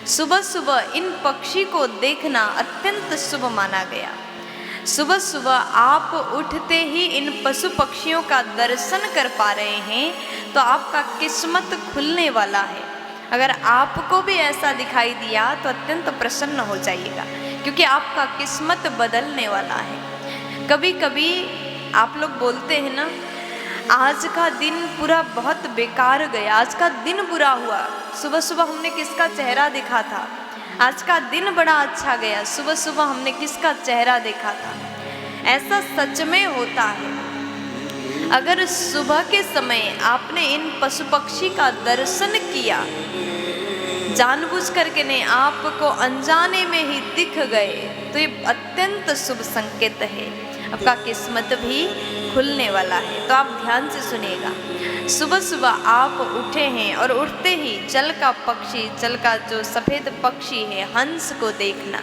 सुबह सुबह इन पक्षी को देखना अत्यंत शुभ माना गया। सुबह सुबह आप उठते ही इन पशु पक्षियों का दर्शन कर पा रहे हैं तो आपका किस्मत खुलने वाला है। अगर आपको भी ऐसा दिखाई दिया तो अत्यंत प्रसन्न हो जाइएगा, क्योंकि आपका किस्मत बदलने वाला है। कभी कभी आप लोग बोलते हैं ना, आज का दिन पूरा बहुत बेकार गया, आज का दिन बुरा हुआ, सुबह सुबह हमने किसका चेहरा देखा था, आज का दिन बड़ा अच्छा गया, सुबह सुबह हमने किसका चेहरा देखा था। ऐसा सच में होता है। अगर सुबह के समय आपने इन पशु पक्षी का दर्शन किया, जानबूझ करके ने आपको अनजाने में ही दिख गए, तो ये अत्यंत शुभ संकेत है, आपका किस्मत भी खुलने वाला है। तो आप ध्यान से सुनिएगा। सुबह सुबह आप उठे हैं और उठते ही जल का पक्षी, जल का जो सफ़ेद पक्षी है, हंस को देखना,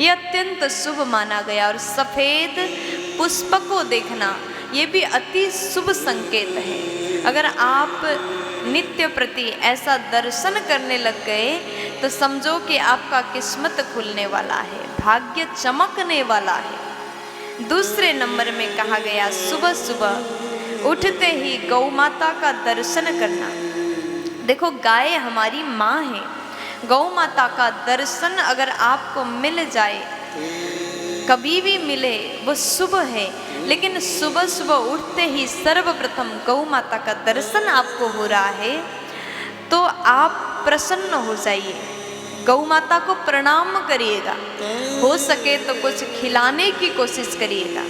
ये अत्यंत शुभ माना गया। और सफ़ेद पुष्प को देखना, ये भी अति शुभ संकेत है। अगर आप नित्य प्रति ऐसा दर्शन करने लग गए तो समझो कि आपका किस्मत खुलने वाला है, भाग्य चमकने वाला है। दूसरे नंबर में कहा गया, सुबह सुबह उठते ही गौ माता का दर्शन करना। देखो, गाय हमारी माँ है, गौ माता का दर्शन अगर आपको मिल जाए, कभी भी मिले, वो शुभ है। लेकिन सुबह सुबह उठते ही सर्वप्रथम गौ माता का दर्शन आपको हो रहा है तो आप प्रसन्न हो जाइए, गौ माता को प्रणाम करिएगा, हो सके तो कुछ खिलाने की कोशिश करिएगा।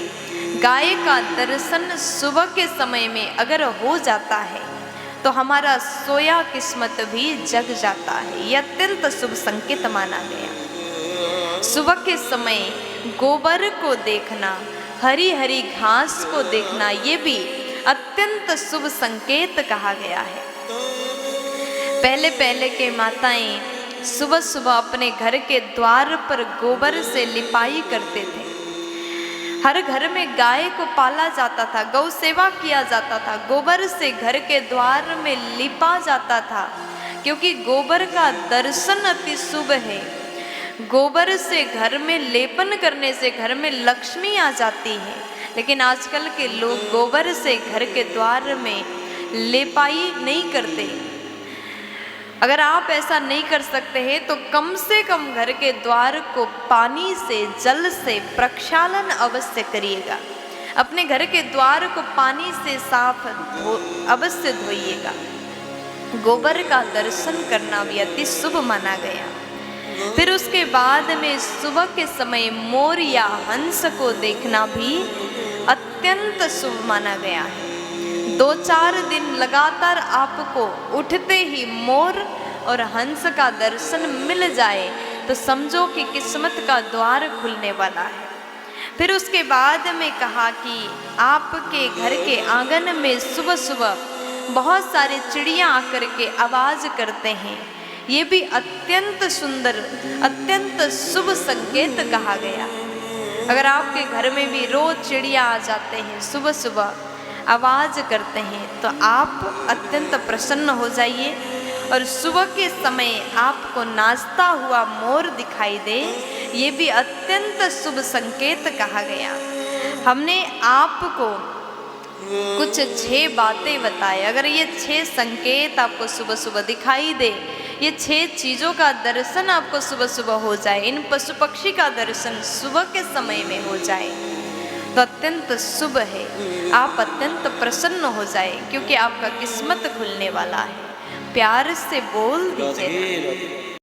गाय का दर्शन सुबह के समय में अगर हो जाता है तो हमारा सोया किस्मत भी जग जाता है। यह अत्यंत शुभ संकेत माना गया। सुबह के समय गोबर को देखना, हरी हरी घास को देखना, ये भी अत्यंत शुभ संकेत कहा गया है। पहले पहले के माताएं सुबह सुबह अपने घर के द्वार पर गोबर से लिपाई करते थे। हर घर में गाय को पाला जाता था, गौ सेवा किया जाता था, गोबर से घर के द्वार में लिपा जाता था, क्योंकि गोबर का दर्शन अति शुभ है। गोबर से घर में लेपन करने से घर में लक्ष्मी आ जाती है। लेकिन आजकल के लोग गोबर से घर के द्वार में लेपाई नहीं करते। अगर आप ऐसा नहीं कर सकते हैं तो कम से कम घर के द्वार को पानी से, जल से प्रक्षालन अवश्य करिएगा। अपने घर के द्वार को पानी से साफ अवश्य धोइएगा। गोबर का दर्शन करना भी अति शुभ माना गया। फिर उसके बाद में सुबह के समय मोर या हंस को देखना भी अत्यंत शुभ माना गया है। 2-4 दिन लगातार आपको उठते ही मोर और हंस का दर्शन मिल जाए तो समझो कि किस्मत का द्वार खुलने वाला है। फिर उसके बाद में कहा कि आपके घर के आंगन में सुबह सुबह बहुत सारे चिड़िया आकर के आवाज़ करते हैं, ये भी अत्यंत सुंदर, अत्यंत शुभ संकेत कहा गया। अगर आपके घर में भी रोज चिड़िया आ जाते हैं, सुबह सुबह आवाज़ करते हैं, तो आप अत्यंत प्रसन्न हो जाइए। और सुबह के समय आपको नाचता हुआ मोर दिखाई दे, ये भी अत्यंत शुभ संकेत कहा गया। हमने आपको कुछ 6 बातें बताए। अगर ये 6 संकेत आपको सुबह सुबह दिखाई दे, ये 6 चीज़ों का दर्शन आपको सुबह सुबह हो जाए, इन पशु पक्षी का दर्शन सुबह के समय में हो जाए तो अत्यंत शुभ है। आप अत्यंत प्रसन्न हो जाए, क्योंकि आपका किस्मत खुलने वाला है। प्यार से बोल दीजिए।